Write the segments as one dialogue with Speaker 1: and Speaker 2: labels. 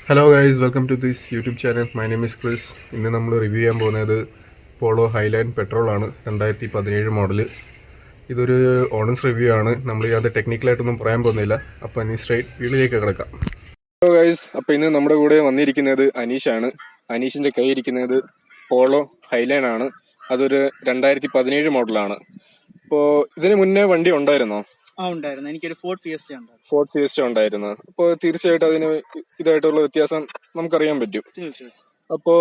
Speaker 1: Hello guys, welcome to this YouTube channel. My name is Chris. ഇന്ന് നമ്മൾ review ചെയ്യാൻ പോകുന്നത് പോളോ ഹൈലൈൻ പെട്രോളാണ്, 2017 മോഡല്. ഇതൊരു ഓണസ്റ്റ് റിവ്യൂ ആണ്. നമ്മൾ അത് ടെക്നിക്കലായിട്ടൊന്നും പറയാൻ പോകുന്നില്ല. അപ്പോൾ ഇനി സ്ട്രൈറ്റ് വീഡിയോയിലേക്ക് കിടക്കാം. ഹലോ ഗൈസ്, അപ്പോൾ ഇന്ന് നമ്മുടെ കൂടെ വന്നിരിക്കുന്നത് അനീഷാണ്. അനീഷിൻ്റെ കൈ ഇരിക്കുന്നത് പോളോ ഹൈലൈൻ ആണ്. അതൊരു 2017 മോഡലാണ്. അപ്പോൾ ഇതിന് മുന്നേ വണ്ടി ഉണ്ടായിരുന്നോ?
Speaker 2: ഉണ്ടായിരുന്നു. എനിക്കൊരു ഫോർഡ്
Speaker 1: ഫിയസ്റ്റ ഉണ്ടായിരുന്നു. അപ്പോൾ തീർച്ചയായിട്ടും അതിന് ഇതായിട്ടുള്ള വ്യത്യാസം നമുക്കറിയാൻ പറ്റും. അപ്പോ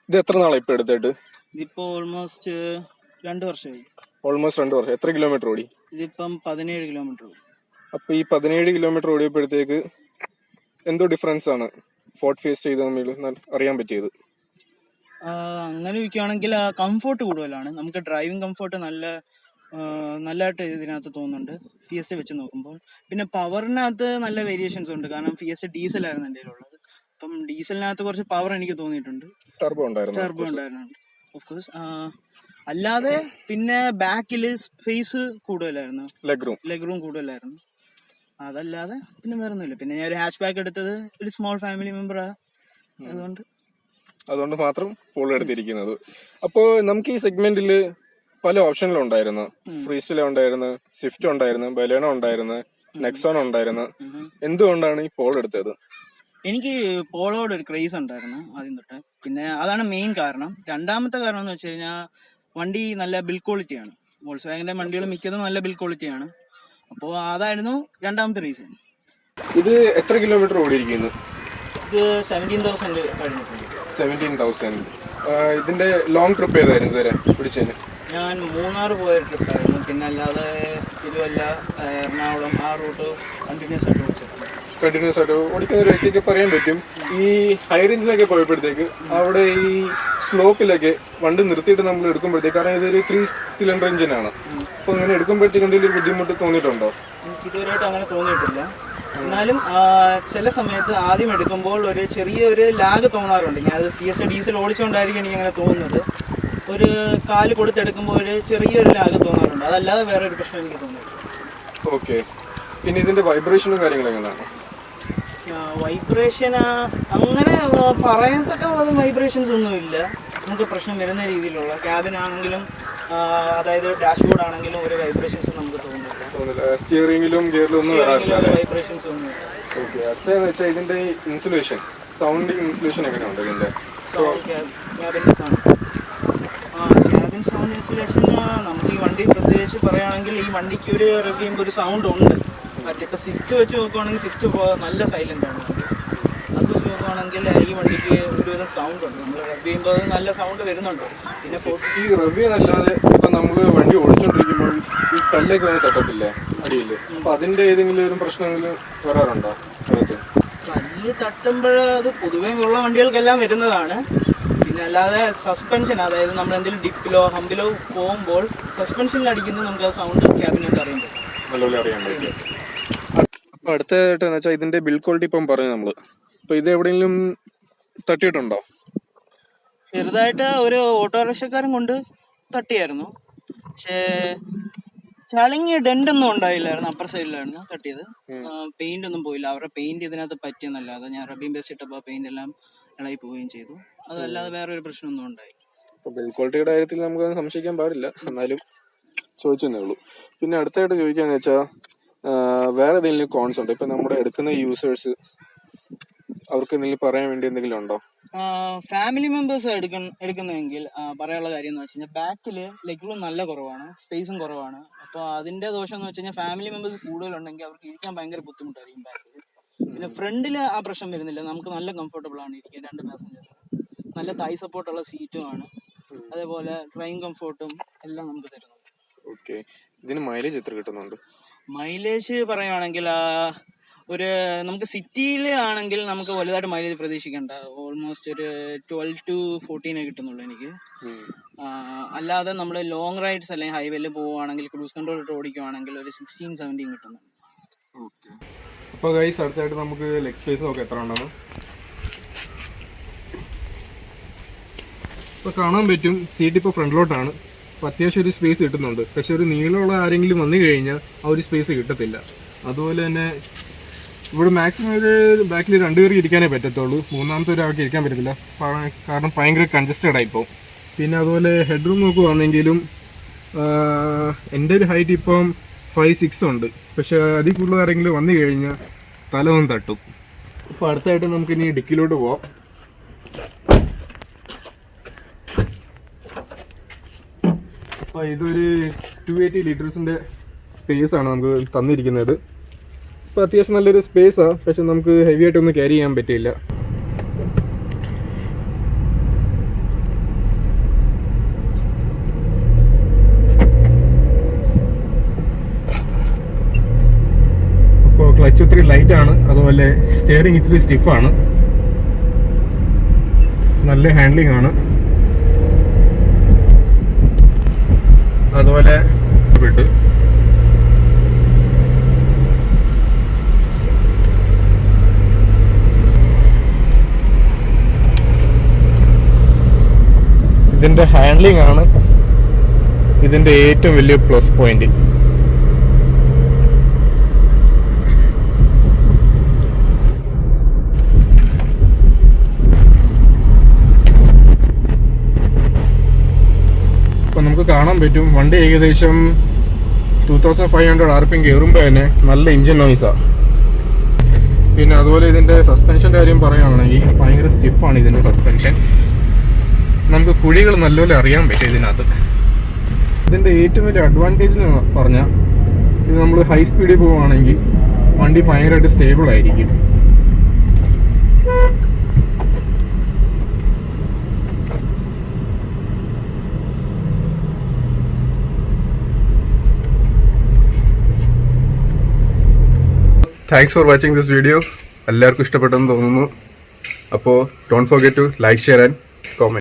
Speaker 1: ഇത് എത്ര നാളായി ഇപ്പൊ എടുത്തിട്ട്?
Speaker 2: ഇതിപ്പോ ഓൾമോസ്റ്റ് 2 വർഷമായി.
Speaker 1: എത്ര കിലോമീറ്റർ ഓടി?
Speaker 2: ഇതിപ്പം 17 കിലോമീറ്റർ ഓടി.
Speaker 1: അപ്പൊ ഈ 17 കിലോമീറ്റർ ഓടിയപ്പോഴത്തേക്ക് എന്തോ ഡിഫറൻസ് ആണ് ഫോർഡ് ഫിയസ്റ്റ ഇത് തമ്മിൽ അറിയാൻ പറ്റിയത്?
Speaker 2: അങ്ങനെ ചോദിക്കുകയാണെങ്കിൽ കംഫോർട്ട് കൂടുതലാണ്. നമുക്ക് ഡ്രൈവിംഗ് കംഫോർട്ട് നല്ലതായിട്ട് ഇതിനകത്ത് തോന്നുന്നുണ്ട് ഫിയസ്റ്റ വെച്ച് നോക്കുമ്പോൾ. പിന്നെ പവറിനകത്ത് നല്ല വേരിയേഷൻസ് ഉണ്ട്. കാരണം ഫിയസ്റ്റ ഡീസലായിരുന്നു എൻ്റെ ഉള്ളത്. അപ്പം ഡീസലിനകത്ത് കുറച്ച് പവർ എനിക്ക് തോന്നിയിട്ടുണ്ട്.
Speaker 1: ടർബോ
Speaker 2: ഉണ്ടായിരുന്നു ഓഫ് കോഴ്സ്. അല്ലാതെ പിന്നെ ബാക്കിൽ സ്പേസ് കൂടുതലായിരുന്നു, ലെഗ് റൂം കൂടുതലായിരുന്നു. അതല്ലാതെ പിന്നെ വേറെ ഒന്നുമില്ല. പിന്നെ ഞാൻ ഒരു ഹാച്ച് ബാക്ക് എടുത്തത് ഒരു സ്മോൾ ഫാമിലി മെമ്പറാ,
Speaker 1: അതുകൊണ്ട് മാത്രം പോളോ എടുത്തിരിക്കുന്നത്. അപ്പോ നമുക്ക് ഈ സെഗ്മെന്റിൽ പല ഓപ്ഷനിലും ഉണ്ടായിരുന്നു. ഫ്രീസ്റ്റീല ഉണ്ടായിരുന്നു, സ്വിഫ്റ്റ് ഉണ്ടായിരുന്നു, ബലേനോ ഉണ്ടായിരുന്നു, നെക്സോൺ ഉണ്ടായിരുന്നു. എന്തുകൊണ്ടാണ് ഈ പോളോ എടുത്തത്?
Speaker 2: എനിക്ക് പോളോയുടെ ഒരു ക്രേസ് ഉണ്ടായിരുന്നു ആദ്യം തൊട്ട്. പിന്നെ അതാണ് മെയിൻ കാരണം. രണ്ടാമത്തെ കാരണം എന്ന് വെച്ച് കഴിഞ്ഞാൽ വണ്ടി നല്ല ബിൽഡ് ക്വാളിറ്റിയാണ്. വോൾസ്വാഗന്റെ വണ്ടികൾ മിക്കതും നല്ല ബിൽഡ് ക്വാളിറ്റിയാണ്. അപ്പോൾ അതായിരുന്നു രണ്ടാമത്തെ റീസൺ.
Speaker 1: ഇത് എത്ര കിലോമീറ്റർ ഓടിയിരിക്കുന്നു?
Speaker 2: ഇത് 17,000 കഴിഞ്ഞിട്ടുണ്ട്.
Speaker 1: 17,000. ഇതിന്റെ ലോങ് ട്രിപ്പ് ഏതായിരുന്നു ഇതുവരെ പിടിച്ചതിന്?
Speaker 2: ഞാൻ മൂന്നാർ പോയ ട്രിപ്പായിരുന്നു. പിന്നെ അല്ലാതെ തിരുവല്ല, എറണാകുളം ആ റൂട്ട് കണ്ടിന്യൂസ്
Speaker 1: ആയിട്ട് ഓടിക്കുന്ന ഒരു വ്യക്തിക്ക് പറയാൻ പറ്റും. ഈ ഹൈ റേഞ്ചിലൊക്കെ പോയപ്പോഴത്തേക്ക് അവിടെ ഈ സ്ലോപ്പിലൊക്കെ വണ്ടി നിർത്തിയിട്ട് നമ്മൾ എടുക്കുമ്പോഴത്തേക്ക്, കാരണം ഇതൊരു 3 സിലിണ്ടർ എഞ്ചിനാണ്, അപ്പോൾ ഇങ്ങനെ എടുക്കുമ്പോഴത്തേക്ക് എന്തെങ്കിലും ഒരു ബുദ്ധിമുട്ട് തോന്നിയിട്ടുണ്ടോ?
Speaker 2: എനിക്ക് ഇതുവരെയായിട്ട് അങ്ങനെ തോന്നിയിട്ടില്ല. എന്നാലും ചില സമയത്ത് ആദ്യം എടുക്കുമ്പോൾ ഒരു ചെറിയൊരു ലാഗ് തോന്നാറുണ്ട്. ഞാനത് ഫിയസ്റ്റ ഡീസൽ ഓടിച്ചുകൊണ്ടായിരിക്കും എനിക്ക് അങ്ങനെ തോന്നുന്നത്. ഒരു കാല് കൊടുത്തെടുക്കുമ്പോൾ ഒരു ചെറിയൊരു ലാഗ് തോന്നാറുണ്ട്. അതല്ലാതെ വേറെ ഒരു പ്രശ്നം എനിക്ക് തോന്നിയിട്ടില്ല.
Speaker 1: ഓക്കെ. പിന്നെ ഇതിന്റെ വൈബ്രേഷനും കാര്യങ്ങളും എങ്ങനെയാണ്?
Speaker 2: വൈബ്രേഷൻ അങ്ങനെ പറയത്തക്ക വൈബ്രേഷൻസ് ഒന്നുമില്ല. നമുക്ക് പ്രശ്നം വരുന്ന രീതിയിലുള്ള ക്യാബിൻ ആണെങ്കിലും അതായത് ഡാഷ്ബോർഡ് ആണെങ്കിലും ഒരു വൈബ്രേഷൻസ് നമുക്ക് തോന്നുന്നില്ല.
Speaker 1: സ്റ്റിയറിംഗിലും ഗിയറിലും ഒന്നും
Speaker 2: വൈബ്രേഷൻസ് ഒന്നുമില്ല.
Speaker 1: ഓക്കെ. അടുത്തതെന്ന് വെച്ചാൽ ഇതിന്റെ ഇൻസുലേഷൻ, സൗണ്ടിങ് ഇൻസുലേഷൻ എങ്ങനെയുണ്ട് ഇതിന്റെ?
Speaker 2: ക്യാബിൻ സൗണ്ട് ഇൻസുലേഷൻ നമുക്ക് ഈ വണ്ടി പ്രത്യേകിച്ച് പറയുകയാണെങ്കിൽ ഈ വണ്ടിക്ക് ഒരു റിവ്യൂ ചെയ്യുമ്പോൾ ഒരു സൗണ്ട് ഉണ്ട്. മറ്റിപ്പോൾ സ്വിഫ്റ്റ് വെച്ച് നോക്കുവാണെങ്കിൽ സ്വിഫ്റ്റ് നല്ല സൈലന്റ് ആണ്. അത് വെച്ച് നോക്കുവാണെങ്കിൽ ഈ വണ്ടിക്ക് ഒരുവിധം സൗണ്ട് ഉണ്ട്. നമ്മൾ റിവ്യൂ ചെയ്യുമ്പോൾ അത് നല്ല സൗണ്ട് വരുന്നുണ്ട്. പിന്നെ
Speaker 1: ഈ റിവ്യൂ അല്ലാതെ ഇപ്പൊ നമുക്ക് വണ്ടി ഓടിച്ചോണ്ടിരിക്കുമ്പോൾ ഈ കല്ലൊക്കെ വന്ന് തട്ടത്തില്ലേ അടിയിൽ? അപ്പൊ അതിന്റെ ഏതെങ്കിലും ഒരു പ്രശ്നങ്ങൾ വരാറുണ്ടോ?
Speaker 2: കല്ല് തട്ടുമ്പോൾ അത് പൊതുവേ ഉള്ള വണ്ടികൾക്കെല്ലാം വരുന്നതാണ്. പിന്നെ അല്ലാതെ സസ്പെൻഷൻ, അതായത് നമ്മൾ എന്തെങ്കിലും ഡിപ്പിലോ ഹമ്പിലോ പോകുമ്പോൾ സസ്പെൻഷനിൽ അടിക്കുന്നത് നമുക്ക് ആ സൗണ്ട് ക്യാബിനകത്ത് അറിയാൻ പറ്റും,
Speaker 1: നല്ലപോലെ അറിയാൻ പറ്റും. അപ്പൊ അടുത്തതായിട്ട് എന്ന് വെച്ചാൽ ഇതിന്റെ ബിൽഡ് ക്വാളിറ്റി ഇപ്പം പറഞ്ഞു നമ്മള്. അപ്പൊ ഇത് എവിടെയെങ്കിലും തട്ടിയിട്ടുണ്ടോ?
Speaker 2: ചെറുതായിട്ട് ഒരു ഓട്ടോറിക്ഷക്കാരൻ കൊണ്ട് തട്ടിയായിരുന്നു. പക്ഷേ ചളിങ്ങിയ ഡെന്റൊന്നും ഉണ്ടായില്ലായിരുന്നു. അപ്പർ സൈഡിലായിരുന്നു തട്ടിയത്. പെയിന്റ് ഒന്നും പോയില്ല. അവരുടെ പെയിന്റ് ഇതിനകത്ത് പറ്റിയെന്നല്ലാതെ ഞാൻ റബ്ബിംഗ് ബേസ് ഇട്ടപ്പോൾ പെയിന്റ് എല്ലാം ഇളകി പോവുകയും ചെയ്തു. അതല്ലാതെ വേറെ ഒരു പ്രശ്നമൊന്നും ഉണ്ടായി.
Speaker 1: ബിൽഡ് ക്വാളിറ്റിയുടെ കാര്യത്തിൽ നമുക്ക് സംശയിക്കാൻ പാടില്ല, എന്നാലും ചോദിച്ചെന്നേ ഉള്ളൂ. പിന്നെ അടുത്തായിട്ട് ചോദിക്കാന്ന് വെച്ചാൽ വേറെ എന്തെങ്കിലും കോൺസ് ഉണ്ടോ? ഇപ്പൊ നമ്മുടെ എടുക്കുന്ന യൂസേഴ്സ് അവർക്ക് എന്തെങ്കിലും പറയാൻ വേണ്ടി എന്തെങ്കിലും ഉണ്ടോ?
Speaker 2: ഫാമിലി മെമ്പേഴ്സ് എടുക്കുന്നെങ്കിൽ പറയാനുള്ള കാര്യം എന്ന് വെച്ച് കഴിഞ്ഞാൽ ബാക്കില് ലെഗ് റൂം നല്ല കുറവാണ്, സ്പേസും കുറവാണ്. അപ്പോൾ അതിന്റെ ദോഷം എന്ന് വെച്ച് കഴിഞ്ഞാൽ ഫാമിലി മെമ്പേഴ്സ് കൂടുതലുണ്ടെങ്കിൽ അവർക്ക് ഇരിക്കാൻ ഭയങ്കര ബുദ്ധിമുട്ടായിരിക്കും ബാക്കിൽ. പിന്നെ ഫ്രണ്ടില് ആ പ്രശ്നം വരുന്നില്ല. നമുക്ക് നല്ല കംഫർട്ടബിൾ ആണ് ഇരിക്കാൻ. 2 പാസഞ്ചേഴ്സ് നല്ല തൈ സപ്പോർട്ടുള്ള സീറ്റും ആണ്. അതേപോലെ ഡ്രൈവിംഗ് കംഫർട്ടും എല്ലാം നമുക്ക് തരുന്നുണ്ട്.
Speaker 1: ഓക്കെ. ഇതിന് മൈലേജ് എത്ര കിട്ടുന്നുണ്ട്?
Speaker 2: മൈലേജ് പറയുകയാണെങ്കിൽ ഒരു നമുക്ക് സിറ്റിയിൽ ആണെങ്കിൽ നമുക്ക് വലുതായിട്ട് മൈലേജ് പ്രതീക്ഷിക്കേണ്ട. ഓൾമോസ്റ്റ് ഒരു 12 to 14 കിട്ടുന്നുള്ളൂ എനിക്ക്. അല്ലാതെ നമ്മൾ ലോങ് റൈഡ്സ് അല്ലെങ്കിൽ ഹൈവേയിൽ പോവുകയാണെങ്കിൽ ക്രൂസ് കൺട്രോൾ ഇട്ട് ഓടിക്കുകയാണെങ്കിൽ ഒരു 16-17 കിട്ടുന്നു.
Speaker 1: ഓക്കെ. അപ്പോൾ ഗൈസ്, അടുത്തായിട്ട് നമുക്ക് ലെഗ് സ്പേസ് നോക്കാം എത്ര ഉണ്ടെന്ന്. ഇപ്പോൾ കാണാൻ പറ്റും സീറ്റ് ഇപ്പോൾ ഫ്രണ്ടിലോട്ടാണ്. അപ്പോൾ അത്യാവശ്യം ഒരു സ്പേസ് കിട്ടുന്നുണ്ട്. പക്ഷെ ഒരു നീളമുള്ള ആരെങ്കിലും വന്നു കഴിഞ്ഞാൽ ആ ഒരു സ്പേസ് കിട്ടത്തില്ല. അതുപോലെ തന്നെ ഇവിടെ മാക്സിമം ഒരു ബാക്കിൽ 2 പേർക്ക് ഇരിക്കാനേ പറ്റത്തുള്ളൂ, മൂന്നാമത്തെ ഒരാൾക്ക് ഇരിക്കാൻ പറ്റത്തില്ല, കാരണം ഭയങ്കര കൺജസ്റ്റഡ് ആയിപ്പോവും. പിന്നെ അതുപോലെ ഹെഡ് റൂം നോക്കുവാണെങ്കിലും എൻ്റെ ഒരു ഹൈറ്റ് ഇപ്പം 5'6" ഉണ്ട്. പക്ഷെ അതിൽ കൂടുതൽ ആരെങ്കിലും വന്നു കഴിഞ്ഞാൽ തല ഒന്ന് തട്ടും. അപ്പോൾ അടുത്തായിട്ട് നമുക്കിനി ഡിക്കിലോട്ട് പോവാം. അപ്പോൾ ഇതൊരു 280 ലിറ്റേഴ്സിൻ്റെ സ്പേസ് ആണ് നമുക്ക് തന്നിരിക്കുന്നത്. ഇപ്പോൾ അത്യാവശ്യം നല്ലൊരു സ്പേസാണ്, പക്ഷെ നമുക്ക് ഹെവി ആയിട്ടൊന്നും ക്യാരി ചെയ്യാൻ പറ്റില്ല. അപ്പോൾ ക്ലച്ച് ഒത്തിരി ലൈറ്റ് ആണ്, അതുപോലെ സ്റ്റിയറിംഗ് ഇച്ചിരി സ്റ്റിഫാണ്, നല്ല ഹാൻഡ്ലിംഗ് ആണ്. അതുപോലെ വിട്ട് ഇതിൻ്റെ ഹാൻഡ്ലിംഗ് ആണ് ഇതിൻ്റെ ഏറ്റവും വലിയ പ്ലസ് പോയിന്റ്. ഇപ്പം നമുക്ക് കാണാൻ പറ്റും വണ്ടി ഏകദേശം 2500 RPM കയറുമ്പോൾ തന്നെ നല്ല എഞ്ചിൻ നോയ്സാണ്. പിന്നെ അതുപോലെ ഇതിൻ്റെ സസ്പെൻഷൻ്റെ കാര്യം പറയുകയാണെങ്കിൽ ഭയങ്കര സ്റ്റിഫാണ് ഇതിൻ്റെ സസ്പെൻഷൻ. നമുക്ക് കുഴികൾ നല്ലപോലെ അറിയാൻ പറ്റും ഇതിനകത്ത്. ഇതിൻ്റെ ഏറ്റവും വലിയ അഡ്വാൻറ്റേജ് എന്ന് പറഞ്ഞാൽ ഇത് നമ്മൾ ഹൈ സ്പീഡിൽ പോവുകയാണെങ്കിൽ വണ്ടി ഭയങ്കരമായിട്ട് സ്റ്റേബിൾ ആയിരിക്കും. Thanks for watching this video. എല്ലാവർക്കും ഇഷ്ടപ്പെട്ടെന്ന് തോന്നുന്നു. അപ്പോൾ don't forget to like, share and comment.